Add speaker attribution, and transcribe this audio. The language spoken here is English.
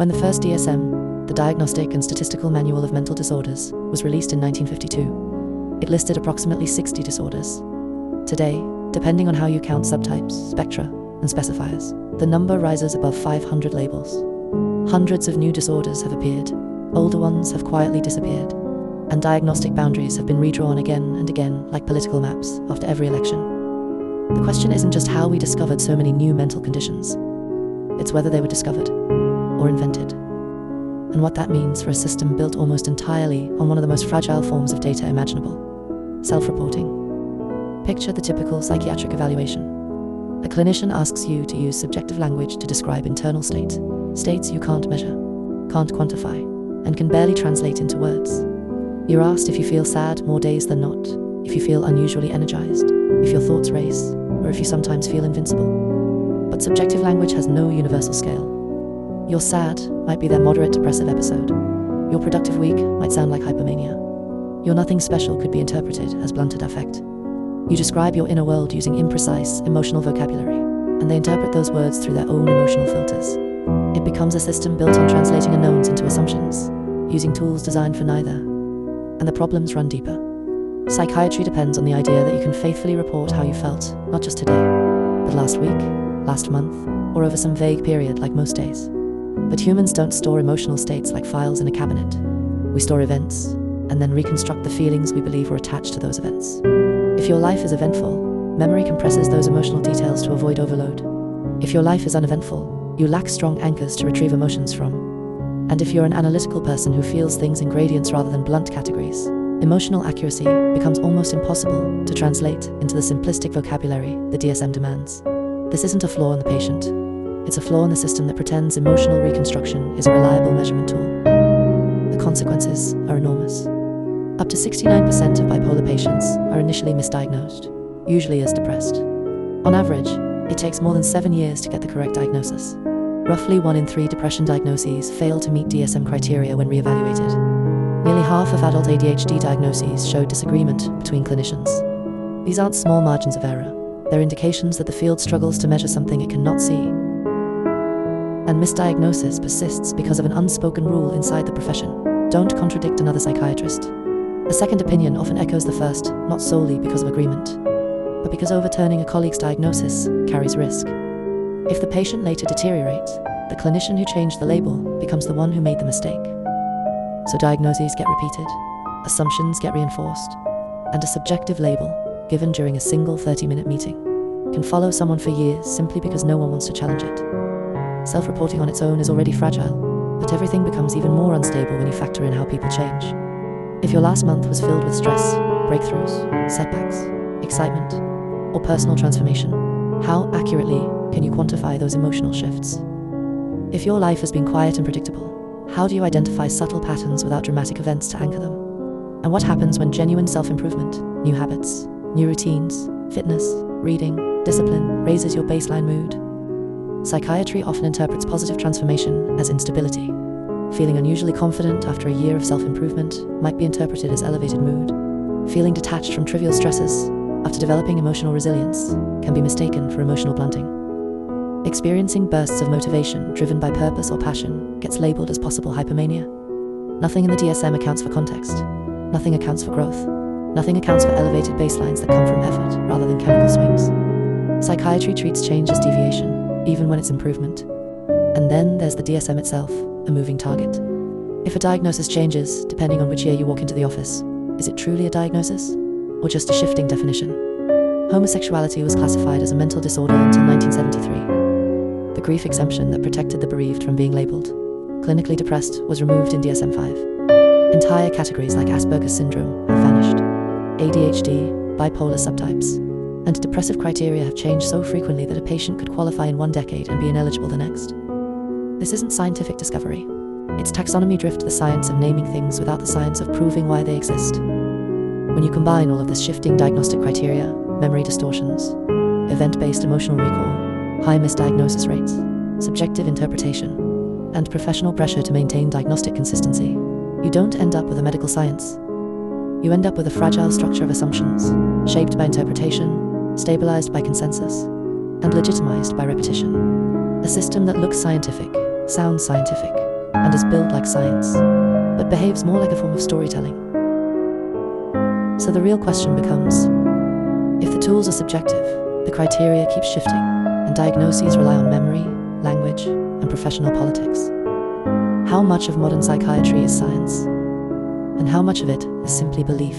Speaker 1: When the first DSM, the Diagnostic and Statistical Manual of Mental Disorders, was released in 1952, it listed approximately 60 disorders. Today, depending on how you count subtypes, spectra, and specifiers, the number rises above 500 labels. Hundreds of new disorders have appeared, older ones have quietly disappeared, and diagnostic boundaries have been redrawn again and again like political maps after every election. The question isn't just how we discovered so many new mental conditions, it's whether they were discovered or invented, and what that means for a system built almost entirely on one of the most fragile forms of data imaginable: self-reporting. Picture the typical psychiatric evaluation. A clinician asks you to use subjective language to describe internal states you can't measure, can't quantify, and can barely translate into words. You're asked if you feel sad more days than not, if you feel unusually energized, if your thoughts race, or if you sometimes feel invincible. But subjective language has no universal scale. Your sad might be their moderate depressive episode. Your productive week might sound like hypomania. Your nothing special could be interpreted as blunted affect. You describe your inner world using imprecise, emotional vocabulary, and they interpret those words through their own emotional filters. It becomes a system built on translating unknowns into assumptions, using tools designed for neither. And the problems run deeper. Psychiatry depends on the idea that you can faithfully report how you felt, not just today, but last week, last month, or over some vague period like most days. But humans don't store emotional states like files in a cabinet. We store events, and then reconstruct the feelings we believe were attached to those events. If your life is eventful, memory compresses those emotional details to avoid overload. If your life is uneventful, you lack strong anchors to retrieve emotions from. And if you're an analytical person who feels things in gradients rather than blunt categories, emotional accuracy becomes almost impossible to translate into the simplistic vocabulary the DSM demands. This isn't a flaw in the patient. It's a flaw in the system that pretends emotional reconstruction is a reliable measurement tool. The consequences are enormous. Up to 69% of bipolar patients are initially misdiagnosed, usually as depressed. On average, it takes more than 7 years to get the correct diagnosis. Roughly 1 in 3 depression diagnoses fail to meet DSM criteria when re-evaluated. Nearly half of adult ADHD diagnoses showed disagreement between clinicians. These aren't small margins of error. They're indications that the field struggles to measure something it cannot see. And misdiagnosis persists because of an unspoken rule inside the profession: don't contradict another psychiatrist. A second opinion often echoes the first, not solely because of agreement, but because overturning a colleague's diagnosis carries risk. If the patient later deteriorates, the clinician who changed the label becomes the one who made the mistake. So diagnoses get repeated, assumptions get reinforced, and a subjective label, given during a single 30-minute meeting, can follow someone for years simply because no one wants to challenge it. Self-reporting on its own is already fragile, but everything becomes even more unstable when you factor in how people change. If your last month was filled with stress, breakthroughs, setbacks, excitement, or personal transformation, how accurately can you quantify those emotional shifts? If your life has been quiet and predictable, how do you identify subtle patterns without dramatic events to anchor them? And what happens when genuine self-improvement, new habits, new routines, fitness, reading, discipline raises your baseline mood? Psychiatry often interprets positive transformation as instability. Feeling unusually confident after a year of self-improvement might be interpreted as elevated mood. Feeling detached from trivial stresses after developing emotional resilience can be mistaken for emotional blunting. Experiencing bursts of motivation driven by purpose or passion gets labeled as possible hypomania. Nothing in the DSM accounts for context. Nothing accounts for growth. Nothing accounts for elevated baselines that come from effort rather than chemical swings. Psychiatry treats change as deviation, even when it's improvement. And then there's the DSM itself, a moving target. If a diagnosis changes, depending on which year you walk into the office, is it truly a diagnosis, or just a shifting definition? Homosexuality was classified as a mental disorder until 1973. The grief exemption that protected the bereaved from being labeled clinically depressed was removed in DSM-5. Entire categories like Asperger's syndrome have vanished. ADHD, bipolar subtypes, and depressive criteria have changed so frequently that a patient could qualify in one decade and be ineligible the next. This isn't scientific discovery. It's taxonomy drift, the science of naming things without the science of proving why they exist. When you combine all of this shifting diagnostic criteria, memory distortions, event-based emotional recall, high misdiagnosis rates, subjective interpretation, and professional pressure to maintain diagnostic consistency, you don't end up with a medical science. You end up with a fragile structure of assumptions, shaped by interpretation, stabilized by consensus, and legitimized by repetition. A system that looks scientific, sounds scientific, and is built like science, but behaves more like a form of storytelling. So the real question becomes, if the tools are subjective, the criteria keep shifting, and diagnoses rely on memory, language, and professional politics, how much of modern psychiatry is science? And how much of it is simply belief?